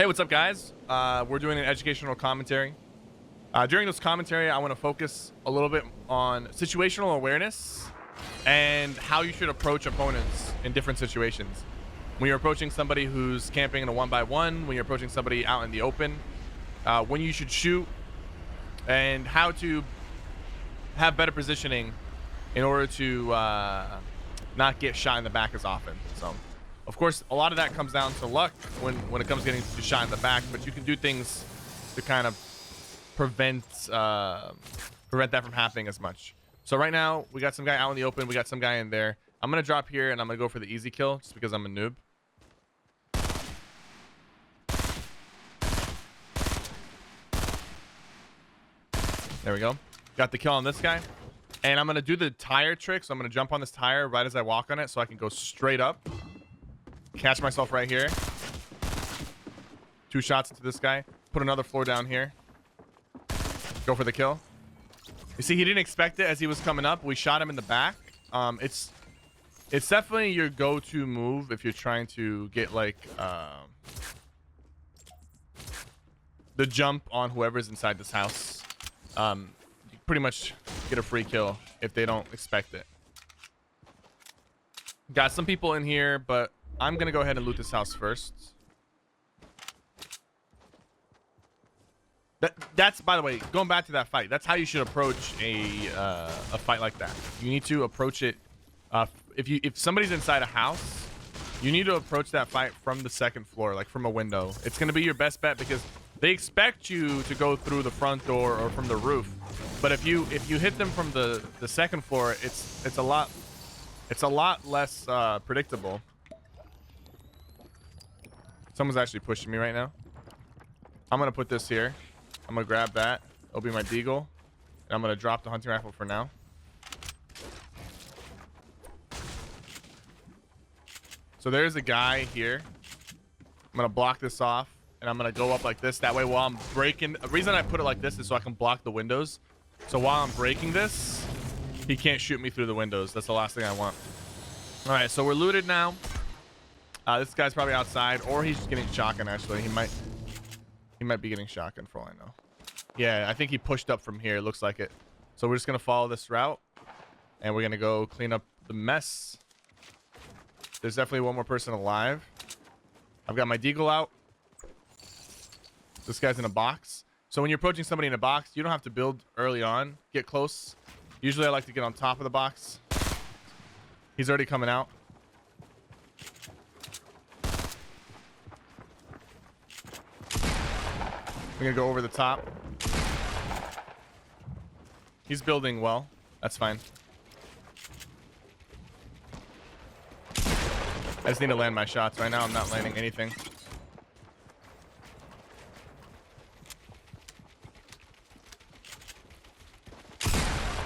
Hey, what's up, guys? We're doing an educational commentary. During this commentary, I want to focus a little bit on situational awareness and how you should approach opponents in different situations. When you're approaching somebody who's camping in a 1-by-1, when you're approaching somebody out in the open, when you should shoot, and how to have better positioning in order to not get shot in the back as often. So, of course, a lot of that comes down to luck when it comes to getting shot in the back, but you can do things to kind of prevent that from happening as much. So right now, we got some guy out in the open. We got some guy in there. I'm going to drop here, and I'm going to go for the easy kill just because I'm a noob. There we go. Got the kill on this guy. And I'm going to do the tire trick. So I'm going to jump on this tire right as I walk on it so I can go straight up. Catch myself right here. 2 shots into this guy. Put another floor down here. Go for the kill. You see, he didn't expect it as he was coming up. We shot him in the back. It's definitely your go-to move if you're trying to get like the jump on whoever's inside this house. You pretty much get a free kill if they don't expect it. Got some people in here, but I'm gonna go ahead and loot this house first. That's, by the way, going back to that fight, that's how you should approach a fight like that. You need to approach it if somebody's inside a house, you need to approach that fight from the second floor, like from a window. It's going to be your best bet because they expect you to go through the front door or from the roof. But if you hit them from the second floor, it's a lot less predictable. Someone's actually pushing me right now. I'm going to put this here. I'm going to grab that. It'll be my deagle. And I'm going to drop the hunting rifle for now. So there's a guy here. I'm going to block this off. And I'm going to go up like this. That way while I'm breaking... The reason I put it like this is so I can block the windows. So while I'm breaking this, he can't shoot me through the windows. That's the last thing I want. All right, so we're looted now. This guy's probably outside. Or he's just getting shotgun, actually. He might be getting shotgun for all I know. Yeah, I think he pushed up from here. It looks like it. So we're just going to follow this route. And we're going to go clean up the mess. There's definitely one more person alive. I've got my deagle out. This guy's in a box. So when you're approaching somebody in a box, you don't have to build early on. Get close. Usually I like to get on top of the box. He's already coming out. We're going to go over the top. He's building well. That's fine. I just need to land my shots. Right now I'm not landing anything.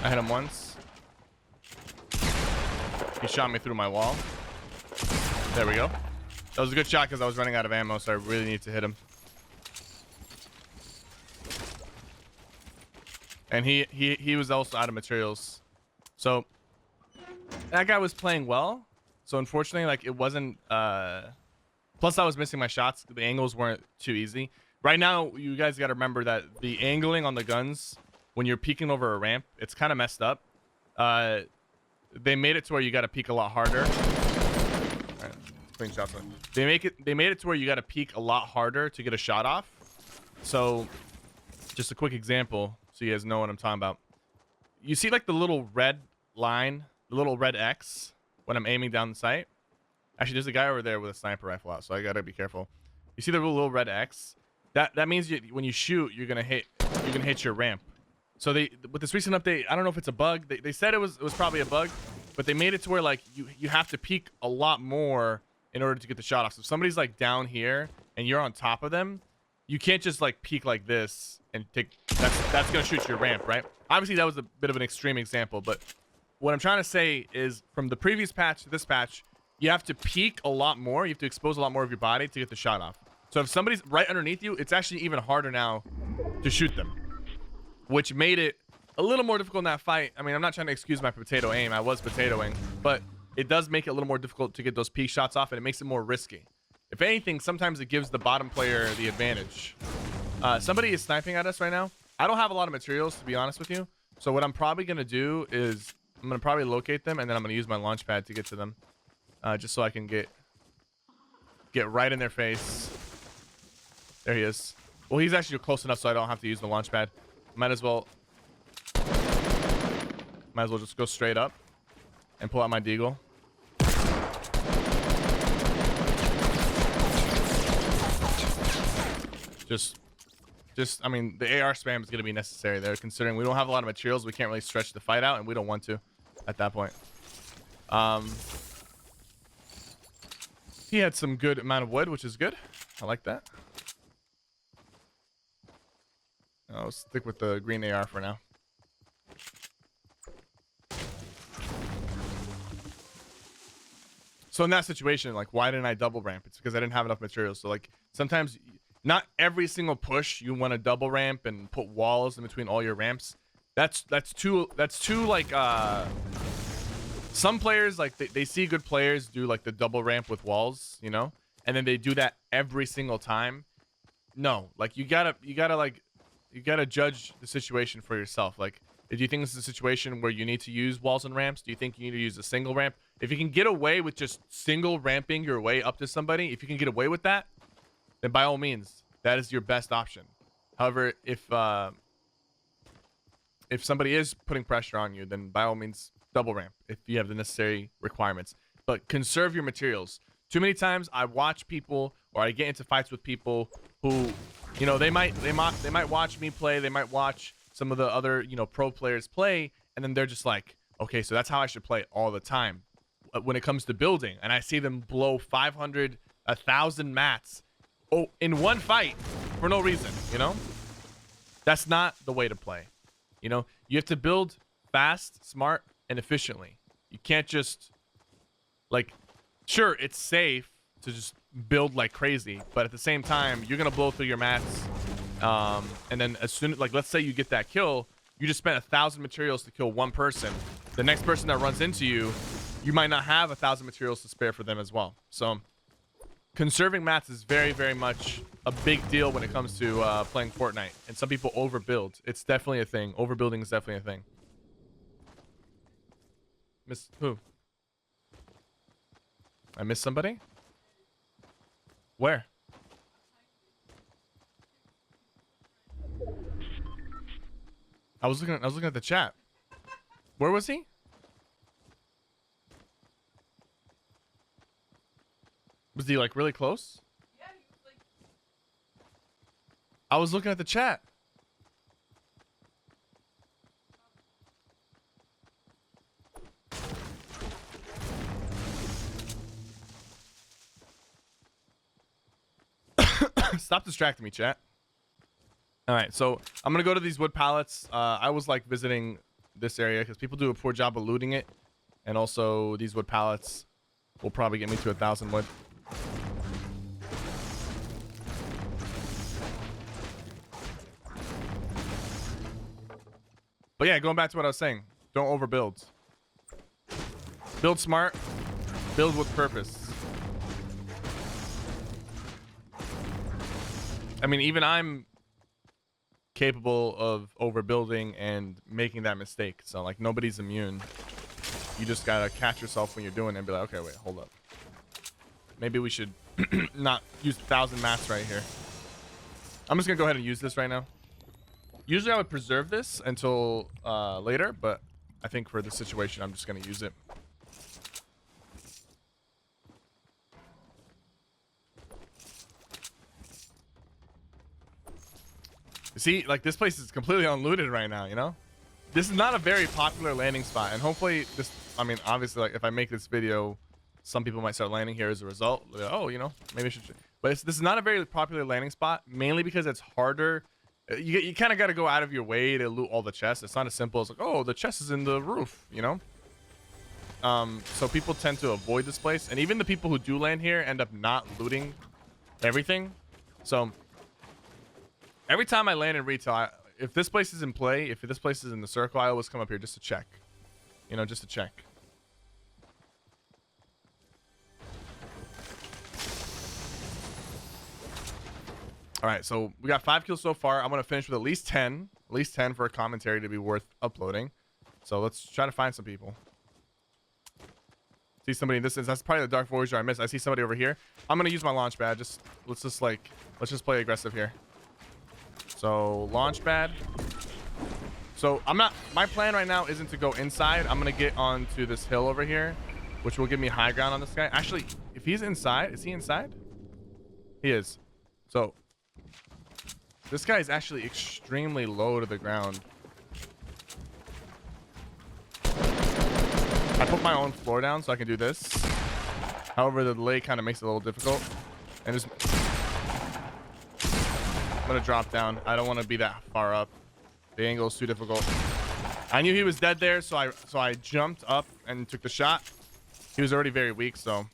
I hit him once. He shot me through my wall. There we go. That was a good shot because I was running out of ammo, so I really need to hit him. And he was also out of materials. So that guy was playing well. So unfortunately, like, it wasn't plus I was missing my shots. The angles weren't too easy. Right now, you guys got to remember that the angling on the guns when you're peeking over a ramp, it's kind of messed up. They made it to where you got to peek a lot harder. All right, clean shots. They made it to where you got to peek a lot harder to get a shot off. So just a quick example so you guys know what I'm talking about. You see like the little red line, the little red X when I'm aiming down the sight. Actually, there's a guy over there with a sniper rifle out, so I gotta be careful. You see the little red X? That means when you shoot, you're gonna hit your ramp. So with this recent update, I don't know if it's a bug. They said it was probably a bug, but they made it to where like you have to peek a lot more in order to get the shot off. So if somebody's like down here and you're on top of them, you can't just like peek like this and take that's gonna shoot your ramp, right? Obviously that was a bit of an extreme example, but what I'm trying to say is from the previous patch to this patch, you have to peek a lot more. You have to expose a lot more of your body to get the shot off. So if somebody's right underneath you, it's actually even harder now to shoot them, which made it a little more difficult in that fight. I mean, I'm not trying to excuse my potato aim. I was potatoing, but it does make it a little more difficult to get those peek shots off, and it makes it more risky. If anything, sometimes it gives the bottom player the advantage. Somebody is sniping at us right now. I don't have a lot of materials, to be honest with you. So what I'm probably going to do is I'm going to probably locate them, and then I'm going to use my launch pad to get to them. Just so I can get right in their face. There he is. Well, he's actually close enough so I don't have to use the launch pad. Might as well just go straight up and pull out my deagle. I mean, the AR spam is going to be necessary there, considering we don't have a lot of materials. We can't really stretch the fight out, and we don't want to at that point. He had some good amount of wood, which is good. I like that. I'll stick with the green AR for now. So in that situation, like, why didn't I double ramp? It's because I didn't have enough materials. So like, sometimes not every single push you want to double ramp and put walls in between all your ramps. That's too like some players, like, they see good players do like the double ramp with walls, you know, and then they do that every single time. No, like, you gotta judge the situation for yourself. Like, do you think this is a situation where you need to use walls and ramps? Do you think you need to use a single ramp? If you can get away with just single ramping your way up to somebody, if you can get away with that, then by all means, that is your best option. However, if somebody is putting pressure on you, then by all means, double ramp if you have the necessary requirements. But conserve your materials. Too many times I watch people, or I get into fights with people who, you know, they might watch me play, they might watch some of the other, you know, pro players play, and then they're just like, okay, so that's how I should play all the time when it comes to building. And I see them blow 500, 1,000 mats in one fight for no reason, you know? That's not the way to play. You know, you have to build fast, smart, and efficiently. You can't just, like, sure, it's safe to just build like crazy, but at the same time, you're gonna blow through your mats. And then as soon as, like, let's say you get that kill, you just spent 1,000 materials to kill one person. The next person that runs into you, you might not have 1,000 materials to spare for them as well. So conserving mats is very, very much a big deal when it comes to playing Fortnite. And some people overbuild. It's definitely a thing. Overbuilding is definitely a thing. Miss who? I missed somebody? Where? I was looking at the chat. Where was he? Was he like really close? Yeah, he was like... I was looking at the chat. Stop distracting me, chat. All right, so I'm gonna go to these wood pallets. I was like visiting this area because people do a poor job of looting it, and also these wood pallets will probably get me to 1,000 wood. But yeah, going back to what I was saying, don't overbuild. Build smart, build with purpose. I mean, even I'm capable of overbuilding and making that mistake. So like, nobody's immune. You just gotta catch yourself when you're doing it and be like, okay, wait, hold up. Maybe we should not use 1,000 mats right here. I'm just gonna go ahead and use this right now. Usually I would preserve this until later, but I think for this situation, I'm just gonna use it. See, like, this place is completely unlooted right now, you know? This is not a very popular landing spot, and hopefully this, I mean, obviously, like, if I make this video, some people might start landing here as a result. Like, oh, you know, maybe I should. But this is not a very popular landing spot, mainly because it's harder. You kind of got to go out of your way to loot all the chests. It's not as simple as like, oh, the chest is in the roof, you know? So people tend to avoid this place, and even the people who do land here end up not looting everything. So every time I land in retail, if this place is in play, if this place is in the circle, I always come up here just to check. You know, just to check. All right, so we got 5 kills so far. I'm gonna finish with at least 10 for a commentary to be worth uploading. So let's try to find some people. See somebody in distance. That's probably the Dark Voyager I missed. I see somebody over here. I'm gonna use my launch pad. Let's just play aggressive here. So launch pad. So my plan right now isn't to go inside. I'm gonna get onto this hill over here, which will give me high ground on this guy. Actually, if he's inside, is he inside? He is. So this guy is actually extremely low to the ground. I put my own floor down so I can do this. However, the delay kind of makes it a little difficult. And just I'm gonna drop down. I don't want to be that far up. The angle is too difficult. I knew he was dead there, so I jumped up and took the shot. He was already very weak, so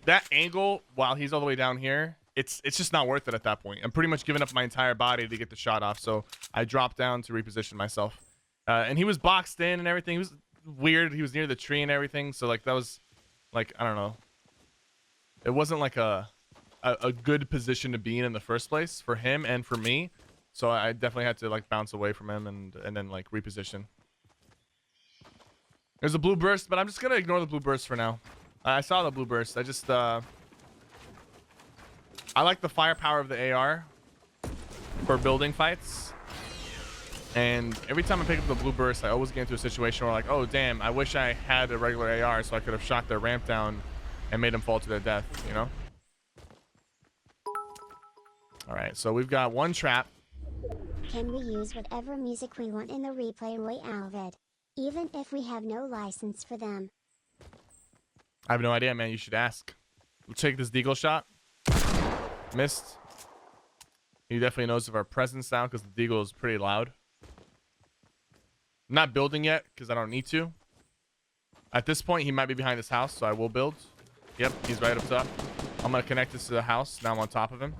that angle while he's all the way down here, it's just not worth it at that point. I'm pretty much giving up my entire body to get the shot off, so I dropped down to reposition myself. And he was boxed in and everything. He was weird. He was near the tree and everything, so like that was like, I don't know. It wasn't like a good position to be in the first place for him and for me. So I definitely had to like bounce away from him and then like reposition. There's a blue burst, but I'm just gonna ignore the blue burst for now. I saw the blue burst. I like the firepower of the AR for building fights. And every time I pick up the blue burst, I always get into a situation where like, oh damn, I wish I had a regular AR so I could have shot their ramp down and made them fall to their death, you know? All right, so we've got one trap. Can we use whatever music we want in the replay Royale vid, even if we have no license for them? I have no idea, man. You should ask. We'll take this deagle shot. Missed. He definitely knows of our presence now because the deagle is pretty loud. I'm not building yet because I don't need to. At this point, he might be behind this house, so I will build. Yep, he's right up top. I'm going to connect this to the house. Now I'm on top of him.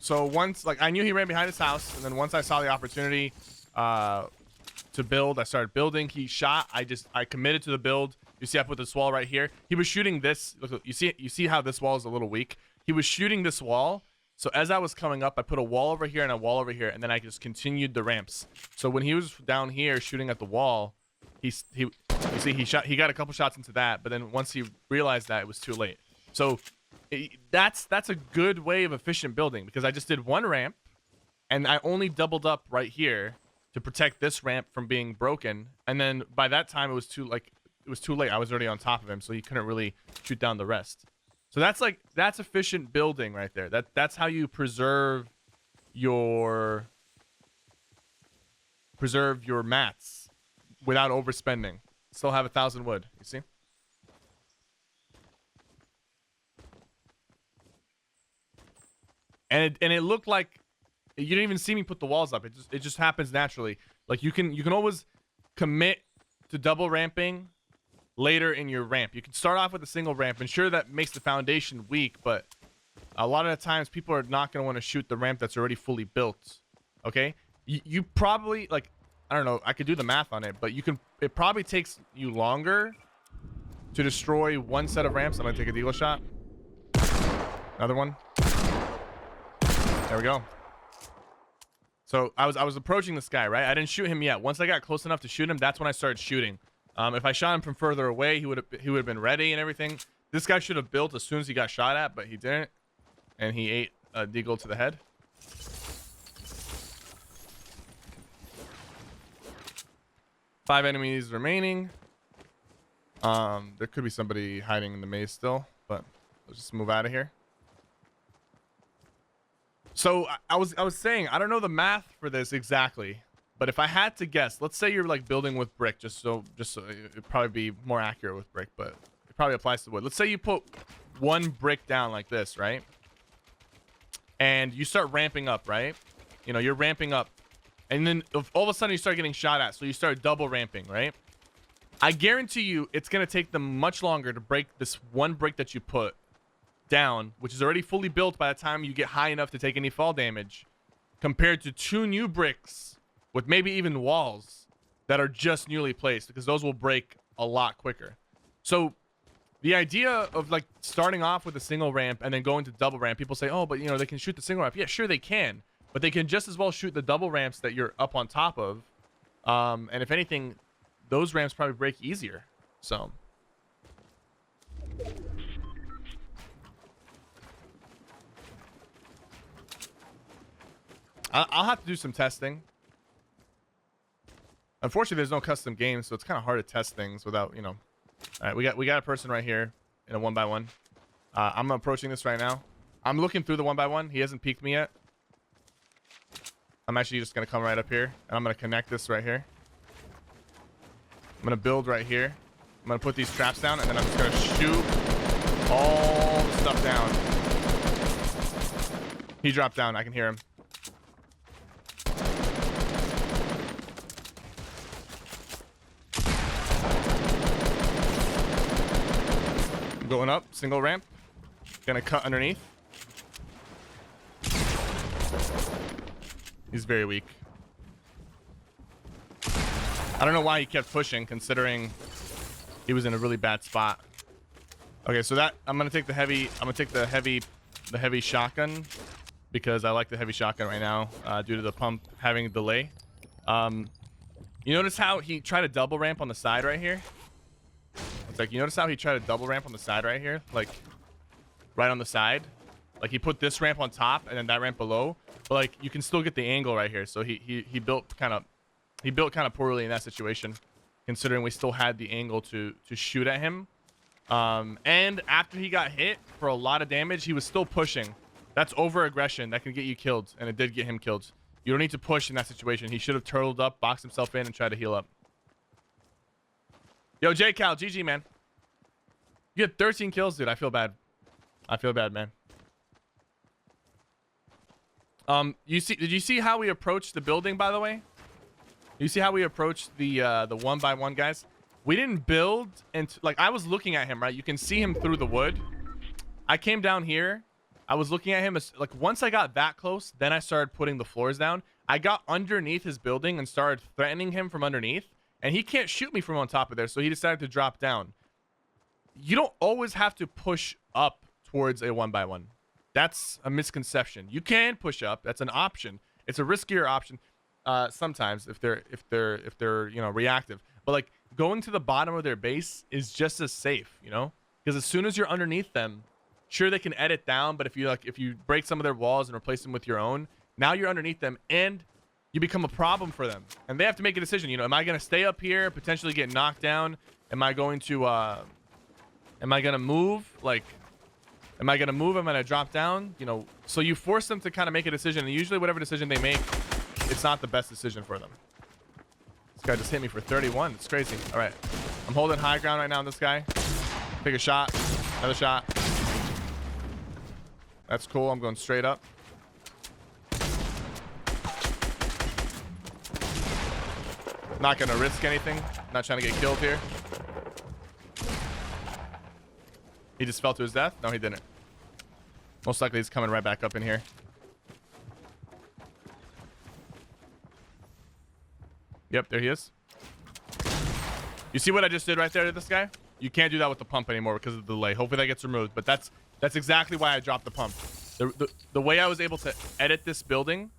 So once, like, I knew he ran behind his house, and then once I saw the opportunity to build, I started building. He shot. I committed to the build. You see, I put this wall right here. He was shooting this. Look, you see how this wall is a little weak. He was shooting this wall. So as I was coming up, I put a wall over here and a wall over here, and then I just continued the ramps. So when he was down here shooting at the wall, you see he got a couple shots into that, but then once he realized that, it was too late. So that's a good way of efficient building because I just did one ramp and I only doubled up right here to protect this ramp from being broken. And then by that time it was too late. I was already on top of him, so he couldn't really shoot down the rest. So that's efficient building right there. That's how you preserve your mats without overspending. Still have 1,000 wood, you see? And it looked like you didn't even see me put the walls up. It just happens naturally. Like you can always commit to double ramping later in your ramp. You can start off with a single ramp, and sure, that makes the foundation weak, but a lot of the times people are not going to want to shoot the ramp that's already fully built. Okay, you probably, like, I don't know, I could do the math on it, but it probably takes you longer to destroy one set of ramps. I'm gonna take a deagle shot. Another one. There we go. So I was approaching this guy, right? I didn't shoot him yet. Once I got close enough to shoot him, that's when I started shooting. If I shot him from further away, he would have been ready and everything. This guy should have built as soon as he got shot at, but he didn't, and he ate a deagle to the head. Five enemies remaining. There could be somebody hiding in the maze still, but let's just move out of here. So I was saying, I don't know the math for this exactly, but if I had to guess, let's say you're like building with brick, just so it'd probably be more accurate with brick, but it probably applies to wood. Let's say you put one brick down like this, right? And you start ramping up, right? You know, you're ramping up, and then all of a sudden you start getting shot at, so you start double ramping, right? I guarantee you it's gonna take them much longer to break this one brick that you put down, which is already fully built by the time you get high enough to take any fall damage, compared to two new bricks with maybe even walls that are just newly placed, because those will break a lot quicker. So the idea of like starting off with a single ramp and then going to double ramp, people say, oh, but you know, they can shoot the single ramp. Yeah, sure they can, but they can just as well shoot the double ramps that you're up on top of. And if anything, those ramps probably break easier. So I'll have to do some testing. Unfortunately, there's no custom games, so it's kind of hard to test things without, you know. All right, we got a person right here in a 1x1. I'm approaching this right now. I'm looking through the 1x1. He hasn't peeked me yet. I'm actually just gonna come right up here, and I'm gonna connect this right here. I'm gonna build right here. I'm gonna put these traps down, and then I'm just gonna shoot all the stuff down. He dropped down. I can hear him. I'm going up, single ramp. Gonna cut underneath. He's very weak. I don't know why he kept pushing, considering he was in a really bad spot. Okay, so that I'm gonna take the heavy. I'm gonna take the heavy shotgun because I like the heavy shotgun right now due to the pump having a delay. You notice how he tried to double ramp on the side right here? It's like, you notice how he tried to double ramp on the side right here, like right on the side. Like he put this ramp on top and then that ramp below, but like you can still get the angle right here. So he built kind of poorly in that situation, considering we still had the angle to shoot at him. And after he got hit for a lot of damage, he was still pushing. That's over aggression. That can get you killed, and it did get him killed. You don't need to push in that situation. He should have turtled up, boxed himself in, and tried to heal up. Yo, J Cal, GG, man. You had 13 kills, dude. I feel bad. I feel bad, man. Did you see how we approached the building, by the way? You see how we approached the 1x1 guys? We didn't build, and like I was looking at him, right? You can see him through the wood. I came down here. I was looking at him as like once I got that close, then I started putting the floors down. I got underneath his building and started threatening him from underneath, and he can't shoot me from on top of there, so he decided to drop down. You don't always have to push up towards a 1x1. That's a misconception. You can push up. That's an option. It's a riskier option sometimes if they're you know, reactive. But like going to the bottom of their base is just as safe, you know, because as soon as you're underneath them, sure they can edit down, but if you break some of their walls and replace them with your own, now you're underneath them and you become a problem for them, and they have to make a decision. You know, am I going to stay up here, potentially get knocked down? Am I going to move? Like, am I going to move? Am I going to drop down? You know, so you force them to kind of make a decision, and usually whatever decision they make, it's not the best decision for them. This guy just hit me for 31. It's crazy. All right, I'm holding high ground right now on this guy. Take a shot, another shot. That's cool. I'm going straight up. Not gonna risk anything. Not trying to get killed here. He just fell to his death? No, he didn't. Most likely he's coming right back up in here. Yep, there he is. You see what I just did right there to this guy? You can't do that with the pump anymore because of the delay. Hopefully that gets removed, but that's exactly why I dropped the pump. The way I was able to edit this building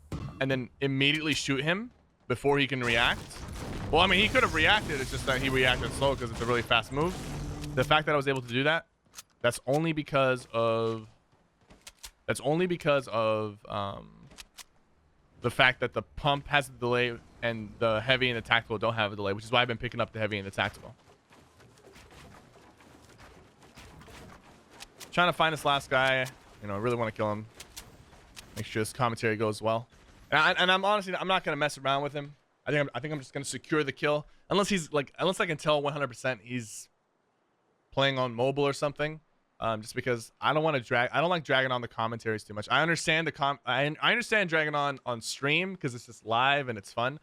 and then immediately shoot him before he can react. Well, I mean, he could have reacted. It's just that he reacted slow because it's a really fast move. The fact that I was able to do that, that's only because of the fact that the pump has a delay and the heavy and the tactical don't have a delay, which is why I've been picking up the heavy and the tactical. Trying to find this last guy. You know, I really want to kill him. Make sure this commentary goes well. And I'm honestly, I'm not gonna mess around with him. I think I'm just gonna secure the kill, unless I can tell 100% he's playing on mobile or something. Just because I don't want to drag. I don't like dragging on the commentaries too much. I understand I understand dragging on stream because it's just live and it's fun.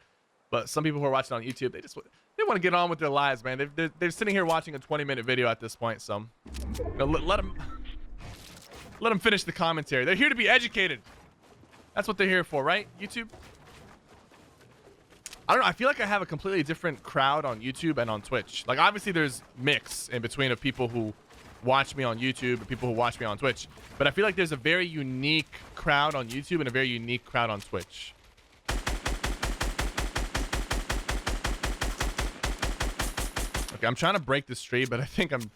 But some people who are watching on YouTube, they want to get on with their lives, man. They're sitting here watching a 20-minute video at this point. So you know, let them finish the commentary. They're here to be educated. That's what they're here for, right? YouTube. I don't know. I feel like I have a completely different crowd on YouTube and on Twitch. Like, obviously, there's mix in between of people who watch me on YouTube and people who watch me on Twitch. But I feel like there's a very unique crowd on YouTube and a very unique crowd on Twitch. Okay, I'm trying to break this tree, but I think I'm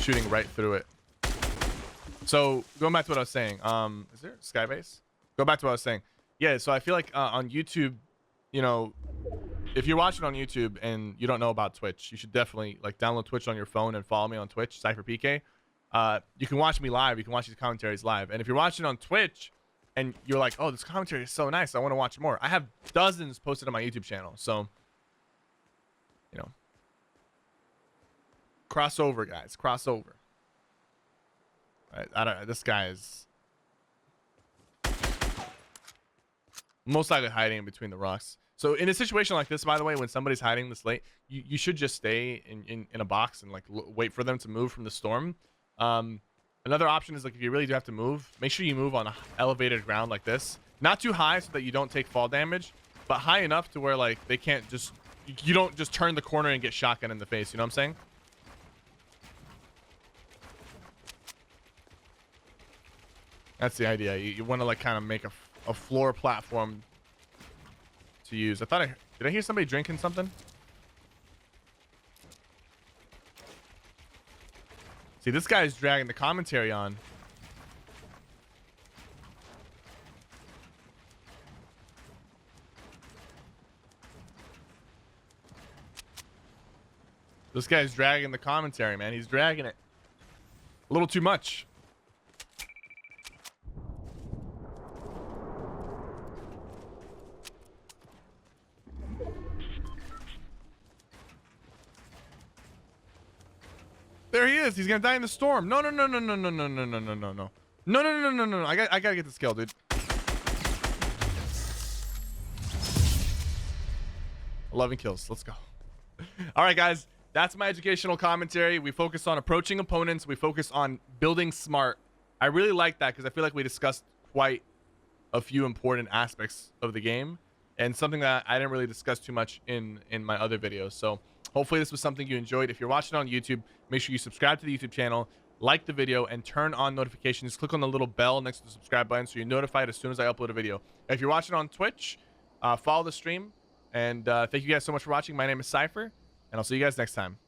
shooting right through it. So, going back to what I was saying. Is there Skybase? Go back to what I was saying. Yeah, so I feel like on YouTube, you know, if you're watching on YouTube and you don't know about Twitch, you should definitely like download Twitch on your phone and follow me on Twitch, CypherPK. You can watch me live. You can watch these commentaries live. And if you're watching on Twitch and you're like, oh, this commentary is so nice, I want to watch more. I have dozens posted on my YouTube channel. So, you know, crossover, guys, crossover. I don't. This guy is most likely hiding in between the rocks. So in a situation like this, by the way, when somebody's hiding this late, you should just stay in a box and like wait for them to move from the storm. Another option is like if you really do have to move, make sure you move on elevated ground like this. Not too high so that you don't take fall damage, but high enough to where like they can't just, you don't just turn the corner and get shotgun in the face. You know what I'm saying? That's the idea. You want to like kind of make a floor platform to use. Did I hear somebody drinking something? See, this guy's dragging the commentary on. This guy's dragging the commentary, man. He's dragging it a little too much. There he is. He's gonna die in the storm. No, no, no, no, no, no, no, no, no, no, no, no, no, no, no, no, no, no. I gotta get this kill, dude. 11 kills. Let's go. All right, guys. That's my educational commentary. We focus on approaching opponents. We focus on building smart. I really like that because I feel like we discussed quite a few important aspects of the game and something that I didn't really discuss too much in my other videos. So hopefully this was something you enjoyed. If you're watching on YouTube, make sure you subscribe to the YouTube channel, like the video, and turn on notifications. Click on the little bell next to the subscribe button so you're notified as soon as I upload a video. If you're watching on Twitch, follow the stream. And thank you guys so much for watching. My name is Cypher, and I'll see you guys next time.